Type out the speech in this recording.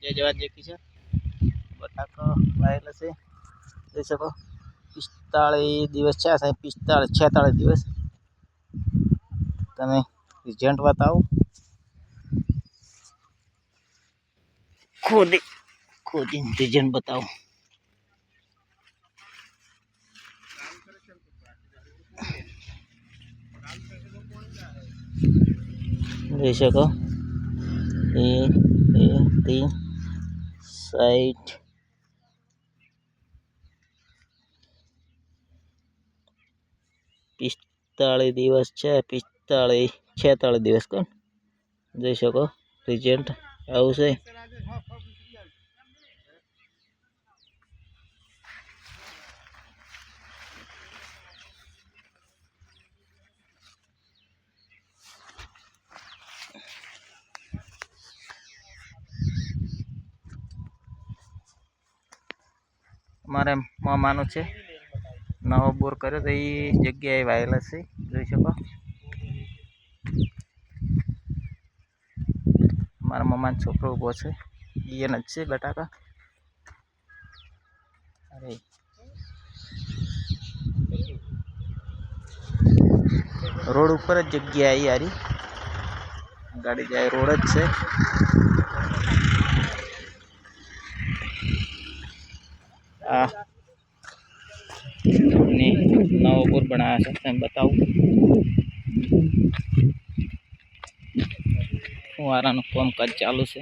जय जवान जय किसान बटाका वायरल से જોઈ શકો 45 દિવસ છે, 45 46 દિવસ તમે રિઝલ્ટ બતાવો ખોદી રિઝલ્ટ બતાવો જોઈ શકો એ 3 સાઈડ 45 દિવસ છે, 45 46 દિવસ કોણ જોઈ શકો રિઝલ્ટ આવું છે। મારે મામાનો છે નવો બોર કર્યો તો એ જગ્યાએ વાયેલ છે જોઈ શકો મારા મામાનો છોકરો ઊભો છે એને જ છે બટાકા અરે રોડ ઉપર જ જગ્યા આવી યારી ગાડી જાય રોડ જ છે આ नवा बोर बनाया सकते हैं बताओ फुवारा नु काम काज चालू से